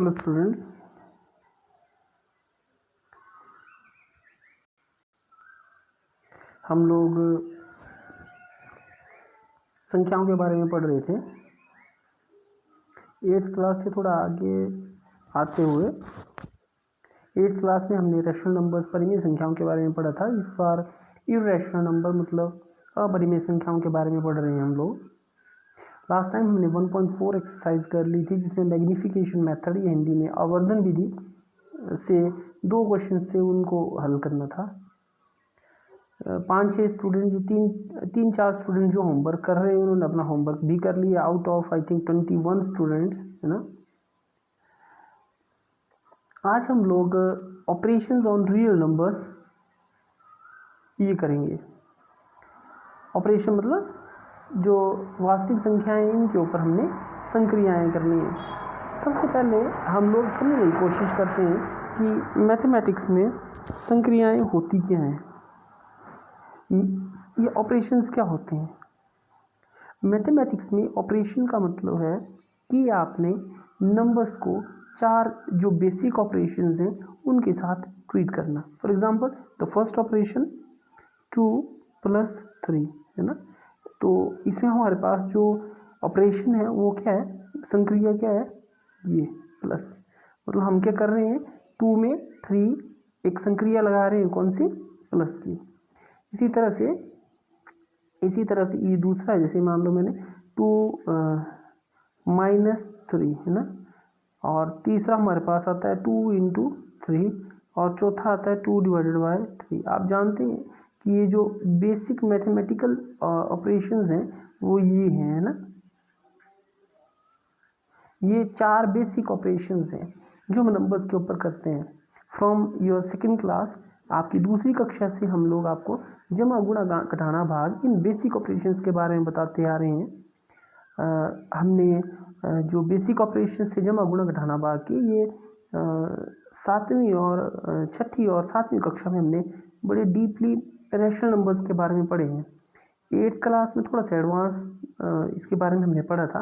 Hello student, हम लोग संख्याओं के बारे में पढ़ रहे थे। 8th क्लास से थोड़ा आगे आते हुए 8th क्लास में हमने रैशनल नंबर्स परिमेय संख्याओं के बारे में पढ़ा था। इस बार इर्रेशनल नंबर मतलब अपरिमेय संख्याओं के बारे में पढ़ रहे हैं हम लोग। लास्ट टाइम हमने 1.4 एक्सरसाइज कर ली थी, जिसमें मैग्नीफिकेशन मेथड या हिंदी में आवर्धन विधि से 2 क्वेश्चन से उनको हल करना था। 5-6 स्टूडेंट जो 3-4 स्टूडेंट जो होमवर्क कर रहे हैं उन्होंने अपना होमवर्क भी कर लिया। Out of I think 21 students, है ना। आज हम लोग ऑपरेशंस ऑन रियल नंबर्स ये करेंगे। ऑपरेशन मतलब जो वास्तविक संख्याएं हैं इनके ऊपर हमने संक्रियाएं करनी है। सबसे पहले हम लोग समझने की कोशिश करते हैं कि मैथमेटिक्स में संक्रियाएं होती क्या हैं, ये ऑपरेशंस क्या होते हैं। मैथमेटिक्स में ऑपरेशन का मतलब है कि आपने नंबर्स को 4 जो बेसिक ऑपरेशंस हैं उनके साथ ट्रीट करना। For example the first operation 2 + 3, है ना। तो इसमें हमारे पास जो ऑपरेशन है वो क्या है, संक्रिया क्या है, ये प्लस। मतलब हम क्या कर रहे हैं, 2 में 3 एक संक्रिया लगा रहे हैं, कौन सी, प्लस की। इसी तरह ये दूसरा है, जैसे मान लो मैंने 2 - 3, है ना। और तीसरा हमारे पास आता है 2 × 3 और चौथा आता है 2 / 3। आप जानते हैं कि ये जो बेसिक मैथमेटिकल ऑपरेशंस हैं वो ये हैं, है ना। ये 4 बेसिक ऑपरेशंस हैं जो हम नंबर्स के ऊपर करते हैं। फ्रॉम योर सेकंड क्लास, आपकी दूसरी कक्षा से हम लोग आपको जमा गुणा घटाना भाग इन बेसिक ऑपरेशंस के बारे में बताते आ रहे हैं। हमने जो बेसिक ऑपरेशंस से जमा गुणा घटाना भाग की ये 7वीं और 6ठी और 7वीं कक्षा में हमने बड़े डीपली रैशनल नंबर्स के बारे में पढ़े हैं। 8th क्लास में थोड़ा सा एडवांस इसके बारे में हमने पढ़ा था।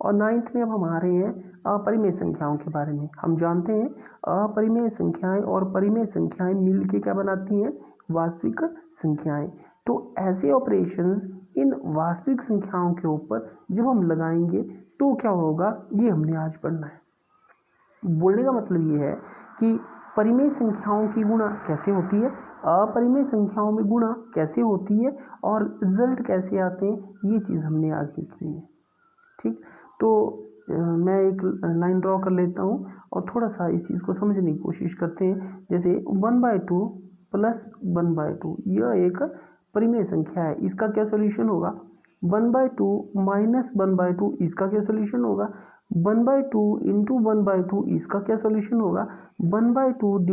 और 9th में अब हम आ रहे हैं अपरिमेय संख्याओं के बारे में। हम जानते हैं अपरिमेय संख्याएं और परिमेय संख्याएं मिलके क्या बनाती हैं, वास्तविक संख्याएं। तो ऐसे ऑपरेशंस इन वास्तविक संख्याओं के ऊपर जब हम लगाएंगे तो क्या होगा, ये हमने आज पढ़ना है। बोलने का मतलब ये है कि परिमेय संख्याओं की गुणा कैसे होती है, अपरिमेय संख्याओं में गुणा कैसे होती है और रिजल्ट कैसे आते हैं, ये चीज़ हमने आज देखनी है। ठीक, तो मैं एक लाइन ड्रॉ कर लेता हूँ और थोड़ा सा इस चीज़ को समझने की कोशिश करते हैं। जैसे 1/2 + 1/2 यह एक परिमेय संख्या है, इसका क्या सॉल्यूशन होगा। 1/2 - 1/2 इसका क्या सॉल्यूशन होगा। 1/2 × 1/2 इसका क्या सॉल्यूशन होगा। 1/2 /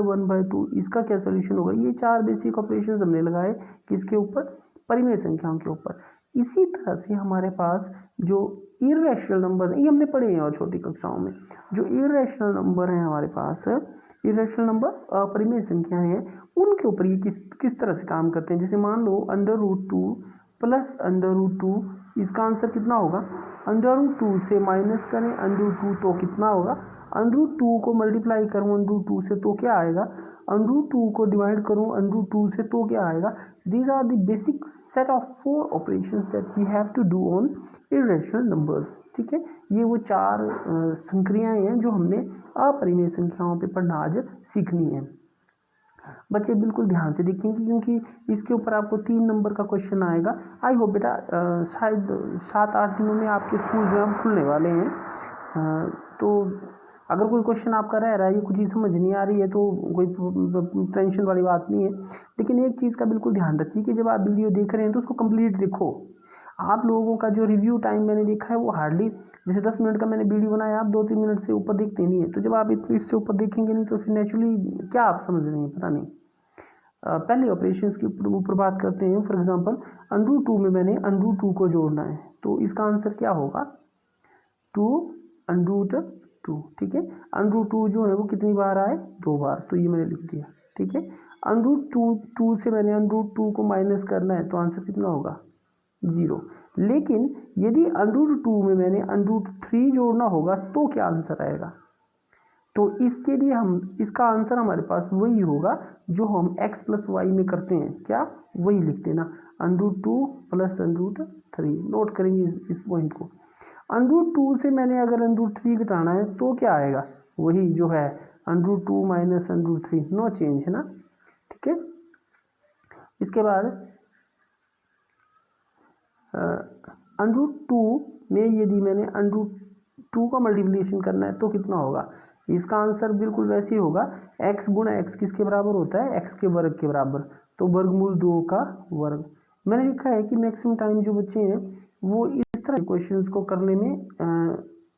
1/2 इसका क्या सॉल्यूशन होगा। ये 4 बेसिक ऑपरेशंस हमने लगाए किसके ऊपर, परिमेय संख्याओं के ऊपर। इसी तरह से हमारे पास जो इर्रेशनल नंबर ये हमने पढ़े हैं और छोटी कक्षाओं में, जो इर्रेशनल नंबर हैं हमारे पास, इर्रेशनल नंबर अपरिमेय संख्याएं हैं, उनके ऊपर ये किस तरह से काम करते हैं। जैसे मान लो √2 + √2, इसका आंसर कितना होगा। √2 से माइनस करें √2 तो कितना होगा। √2 को मल्टीप्लाई करूँ √2 से तो क्या आएगा। √2 को डिवाइड करूँ √2 से तो क्या आएगा। These are the basic set of 4 operations that we have to do on irrational numbers। ठीक है, ये वो 4 संक्रियाएं हैं जो हमने अपरिमेय संख्याओं पे पढ़ना आज सीखनी है। बच्चे बिल्कुल ध्यान से देखेंगे क्योंकि इसके ऊपर आपको 3 नंबर का क्वेश्चन आएगा। आई होप बेटा शायद 7-8 दिनों में आपके स्कूल जो है खुलने वाले हैं। तो अगर कोई क्वेश्चन आपका रह रहा है, ये कुछ चीज़ समझ नहीं आ रही है, तो कोई टेंशन वाली बात नहीं है। लेकिन एक चीज़ का बिल्कुल ध्यान रखिए कि जब आप वीडियो देख रहे हैं तो उसको कंप्लीट देखो। आप लोगों का जो रिव्यू टाइम मैंने देखा है वो हार्डली, जैसे 10 मिनट का मैंने वीडियो बनाया, आप 2-3 मिनट से ऊपर देखते नहीं है। तो जब आप इससे ऊपर देखेंगे नहीं तो फिर नेचुरली क्या आप समझ रहे हैं, पता नहीं। पहले ऑपरेशंस के ऊपर बात करते हैं। फॉर एग्जांपल √2 में मैंने √2 को जोड़ना है, तो इसका आंसर क्या होगा, 2 √2। ठीक है, √2 जो है वो कितनी बार आए, 2 बार, तो ये मैंने लिख दिया। ठीक है, √2 से मैंने √2 को माइनस करना है तो आंसर कितना होगा, 0। लेकिन यदि √2 में मैंने √3 जोड़ना होगा तो क्या आंसर आएगा, तो इसके लिए हम इसका आंसर हमारे पास वही होगा जो हम x प्लस वाई में करते हैं, क्या वही लिखते हैं ना, √2 प्लस √3। नोट करेंगे इस पॉइंट को। √2 से मैंने अगर √3 घटाना है तो क्या आएगा, वही जो है √2 माइनस √3, नो चेंज है ना, ठीक है। इसके बाद √2 में यदि मैंने √2 का मल्टीप्लिकेशन करना है तो कितना होगा, इसका आंसर बिल्कुल वैसे ही होगा, x गुणा x किसके बराबर होता है, x के वर्ग के बराबर, तो वर्गमूल 2 का वर्ग। मैंने लिखा है कि मैक्सिमम टाइम जो बच्चे हैं वो इस तरह के क्वेश्चंस को करने में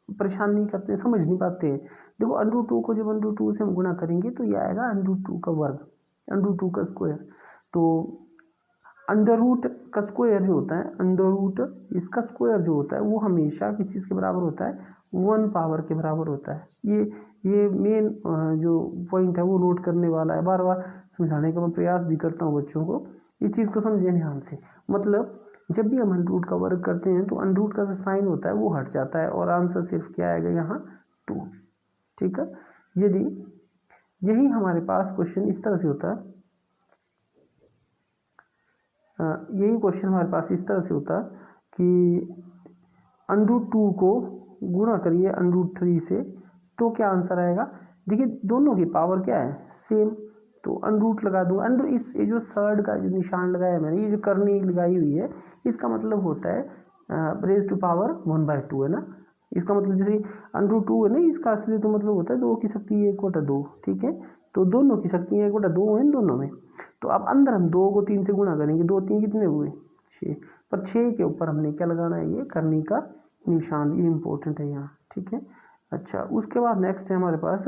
परेशान नहीं करते, समझ नहीं पाते हैं। देखो √2 को जब √2 से हम गुणा करेंगे तो ये आएगा √2 का वर्ग, √2 का स्क्वायर। तो अंडर रूट का स्क्वायर जो होता है, अंडर रूट इसका स्क्वायर जो होता है वो हमेशा किस चीज़ के बराबर होता है, 1 पावर के बराबर होता है। ये मेन जो पॉइंट है वो नोट करने वाला है, बार बार समझाने का मैं प्रयास भी करता हूँ बच्चों को, इस चीज़ को समझें ध्यान से। मतलब जब भी हम अंडर रूट का वर्ग करते हैं तो अंडर रूट का जो साइन होता है वो हट जाता है और आंसर सिर्फ क्या आएगा यहाँ 2, ठीक है। यदि यही हमारे पास क्वेश्चन इस तरह से होता है, यही क्वेश्चन हमारे पास इस तरह से होता कि √2 को गुणा करिए √3 से तो क्या आंसर आएगा। देखिए दोनों की पावर क्या है, सेम, तो √रूट लगा दूँ। अंडर इस ये जो सर्ड का जो निशान लगाया मैंने, ये जो करनी लगाई हुई है, इसका मतलब होता है रेज टू पावर 1/2 है ना। इसका मतलब जैसे √2 है ना, इसका असली तो मतलब होता है 2 की शक्ति 1/2, ठीक है। तो दोनों की शक्ति 1/2 है इन दोनों में। तो अब अंदर हम 2 को 3 से गुणा करेंगे, 2 3 कितने हुए 6, पर 6 के ऊपर हमने क्या लगाना है, ये करनी का निशान, ये इंपॉर्टेंट है यहाँ, ठीक है। अच्छा उसके बाद नेक्स्ट है हमारे पास,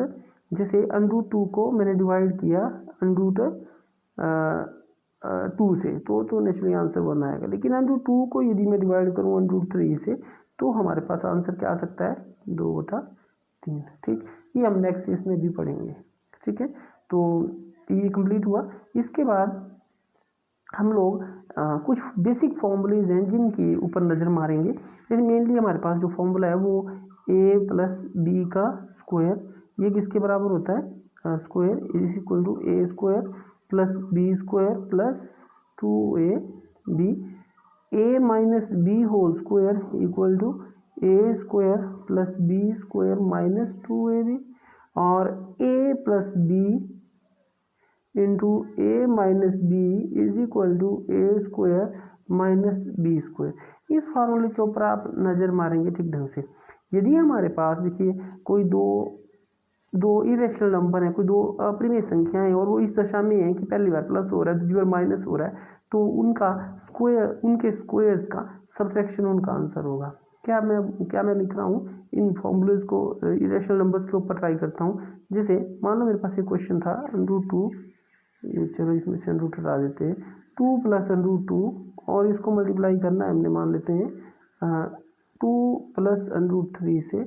जैसे √2 को मैंने डिवाइड किया √2 से तो नेचुरली आंसर 1 आएगा। लेकिन √2 को यदि मैं डिवाइड करूँ √3 से तो हमारे पास आंसर क्या आ सकता है, 2/3, ठीक। ये हम नेक्स्ट इसमें भी पढ़ेंगे, ठीक है। तो ये कंप्लीट हुआ। इसके बाद हम लोग कुछ बेसिक फॉर्मूलेज हैं जिनके ऊपर नज़र मारेंगे। जैसे मेनली हमारे पास जो फॉर्मूला है वो a प्लस बी का स्क्वायर, ये किसके बराबर होता है, square is equal to a square plus B square plus 2ab, a minus B whole square equal to a square plus B square minus 2ab, और a plus B into A minus B is equal to A square minus B square. इस फार्मूले के ऊपर आप नज़र मारेंगे ठीक ढंग से। यदि हमारे पास देखिए कोई दो इरेशनल नंबर है, कोई दो अप्रिमेय संख्याएं और वो इस दशा में है कि पहली बार प्लस हो रहा है, दूसरी बार माइनस हो रहा है, तो उनका स्क्वायर, उनके स्क्वायर्स का सब्ट्रैक्शन उनका आंसर होगा। क्या मैं लिख रहा हूँ, इन फॉर्मूलेज को इरेशनल नंबर्स के ऊपर ट्राई करता हूँ। जैसे मान लो मेरे पास एक क्वेश्चन था √2, चलो इसमें से √2 हटा देते हैं, 2 प्लस √2 और इसको मल्टीप्लाई करना है हमने, मान लेते हैं 2 प्लस √3 से,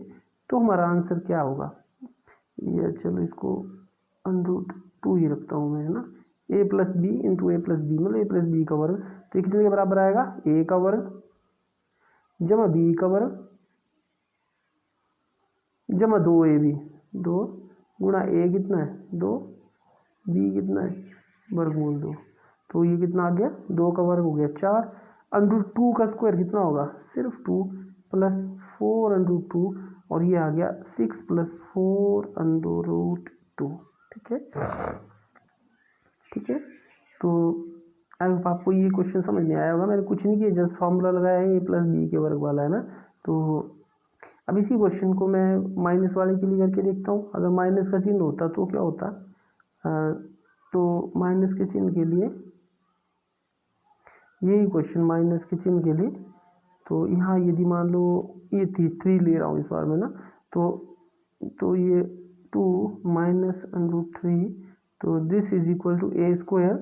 तो हमारा आंसर क्या होगा, ये चलो इसको √2 ही रखता हूँ मैं, है ना। a plus B into A plus B, मतलब ए प्लस बी का वर्ग, तो कितने के बराबर आएगा, a का वर्ग जमा b का वर्ग जमा 2ab, 2 गुणा a कितना है 2, b कितना है वर्गमूल 2, तो ये कितना आ गया 2 का वर्ग हो गया 4, √2 का स्क्वायर कितना होगा सिर्फ 2 प्लस 4 √2, और ये आ गया 6 प्लस 4 √2, ठीक है, ठीक है। तो आई होप आपको ये क्वेश्चन समझ में आया होगा। मैंने कुछ नहीं किया, जस्ट फार्मूला लगाया है, a प्लस बी के वर्ग वाला, है ना। तो अब इसी क्वेश्चन को मैं माइनस वाले के लिए करके देखता हूँ। अगर माइनस का चिन्ह होता तो क्या होता, तो माइनस के चिन्ह के लिए, यही क्वेश्चन माइनस के चिन्ह के लिए, तो यहाँ यदि मान लो ये 3 ले रहा हूँ इस बार में ना, तो ये 2 माइनस √3, तो this is equal to a square,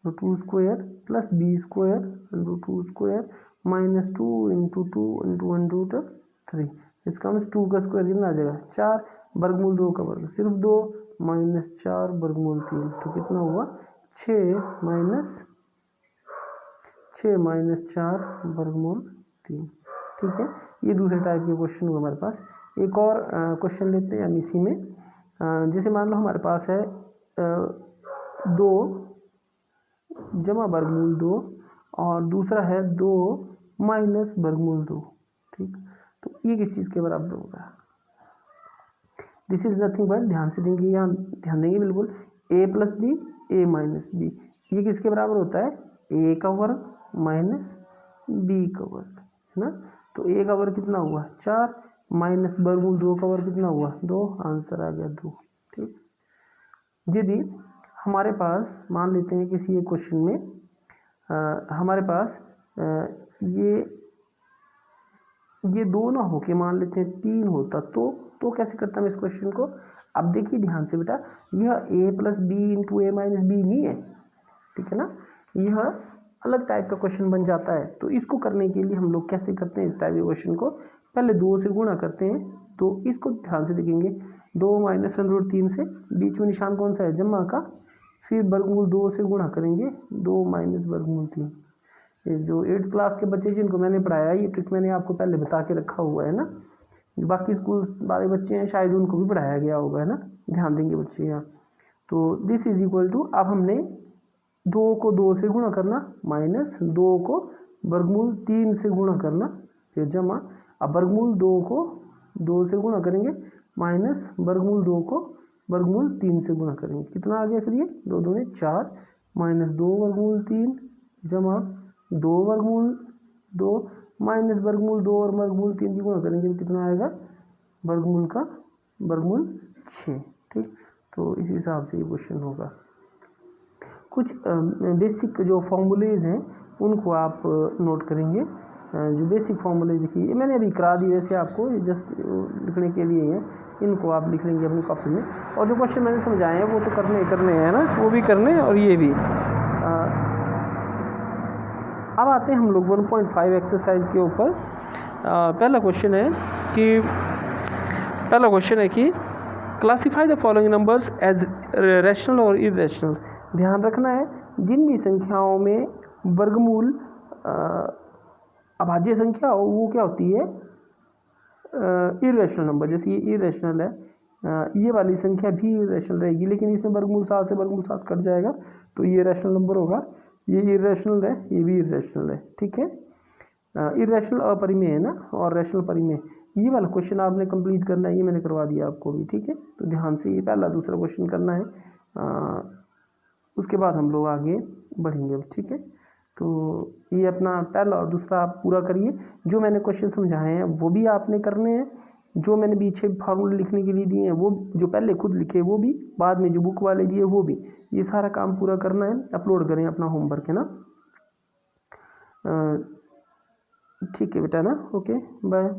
तो 2 square plus b square √2 square minus 2 into 2 into √3, इसका मतलब 2 का स्क्वायर कितना आ जाएगा 4, वर्गमूल 2 का वर्ग सिर्फ 2, माइनस 4 वर्गमूल 3, तो कितना हुआ 6 माइनस 4 वर्गमूल 3, ठीक है। ये दूसरे टाइप के क्वेश्चन हुआ हमारे पास। एक और क्वेश्चन लेते हैं हम इसी में। जैसे मान लो हमारे पास है 2 जमा वर्गमूल 2 और दूसरा है 2 माइनस वर्गमूल 2। ठीक, तो ये किस चीज़ के बराबर होगा? दिस इज नथिंग बट, ध्यान से देंगे, यहाँ ध्यान देंगे बिल्कुल, a plus B A minus B, ये किसके बराबर होता है? a का वर्ग माइनस b का वर्ग, है ना। तो a का वर्ग कितना हुआ? 4 माइनस वर्गमूल 2 का वर्ग कितना हुआ? 2, आंसर आ गया 2। ठीक, यदि हमारे पास मान लेते हैं किसी एक क्वेश्चन में हमारे पास ये 2 ना हो के मान लेते हैं 3 होता, तो कैसे करता मैं इस क्वेश्चन को? अब देखिए ध्यान से बेटा, यह a plus B into A minus B नहीं है, ठीक है ना, यह अलग टाइप का क्वेश्चन बन जाता है। तो इसको करने के लिए हम लोग कैसे करते हैं इस टाइप के क्वेश्चन को? पहले 2 से गुणा करते हैं, तो इसको ध्यान से देखेंगे, 2 माइनस अंडर 3 से बीच में निशान कौन सा है? जमा का, फिर वर्गमूल 2 से गुणा करेंगे, 2 माइनस वर्गमूल 3। ये जो 8th क्लास के बच्चे जिनको मैंने पढ़ाया, ये ट्रिक मैंने आपको पहले बता के रखा हुआ है ना, बाकी स्कूल वाले बच्चे हैं शायद उनको भी पढ़ाया गया होगा, है ना, ध्यान देंगे बच्चे यहाँ। तो दिस इज इक्वल टू, अब हमने 2 को 2 से गुणा करना, माइनस 2 को वर्गमूल 3 से गुणा करना, फिर जमा, अब वर्गमूल 2 को 2 से गुणा करेंगे, माइनस वर्गमूल 2 को वर्गमूल 3 से गुणा करेंगे, कितना आ गया फिर ये? 2 दूनी 4 माइनस 2 वर्गमूल 3 जमा 2 वर्गमूल 2 माइनस वर्गमूल 2 और वर्गमूल 3 की गुणा करेंगे, तो कितना आएगा? वर्गमूल का वर्गमूल 6। ठीक, तो इस हिसाब से ये क्वेश्चन होगा। कुछ बेसिक जो फॉर्मूलेज हैं उनको आप नोट करेंगे। जो बेसिक फॉर्मूले देखिए, ये मैंने अभी करा दी वैसे आपको, जस्ट लिखने के लिए है, इनको आप लिख लेंगे अपनी कॉपी में, और जो क्वेश्चन मैंने समझाए हैं वो तो करने हैं ना, वो भी करने और ये भी। अब आते हैं हम लोग 1.5 एक्सरसाइज के ऊपर। पहला क्वेश्चन है कि classify the following numbers as rational और इरेशनल। ध्यान रखना है, जिन भी संख्याओं में वर्गमूल अभाज्य संख्या हो वो क्या होती है? Irrational number. जैसे ये इरेशनल है, ये वाली संख्या भी इरेशनल रहेगी, लेकिन इसमें वर्गमूल 7 से वर्गमूल 7 कट जाएगा, तो ये रैशनल नंबर होगा। ये इरेशनल है, ये भी इरेशनल है, ठीक है। इरेशनल अपरिमेय है ना, और रैशनल परिमेय। ये वाला क्वेश्चन आपने कंप्लीट करना है, ये मैंने करवा दिया आपको भी, ठीक है। तो ध्यान से ये पहला दूसरा क्वेश्चन करना है, उसके बाद हम लोग आगे बढ़ेंगे, ठीक है। तो ये अपना पहला और दूसरा आप पूरा करिए। जो मैंने क्वेश्चन समझाए हैं वो भी आपने करने हैं, जो मैंने पीछे फार्मूले लिखने के लिए दिए हैं वो, जो पहले खुद लिखे वो भी, बाद में जो बुक वाले दिए वो भी, ये सारा काम पूरा करना है। अपलोड करें अपना होमवर्क, है ना। ठीक है बेटा ना, ओके बाय।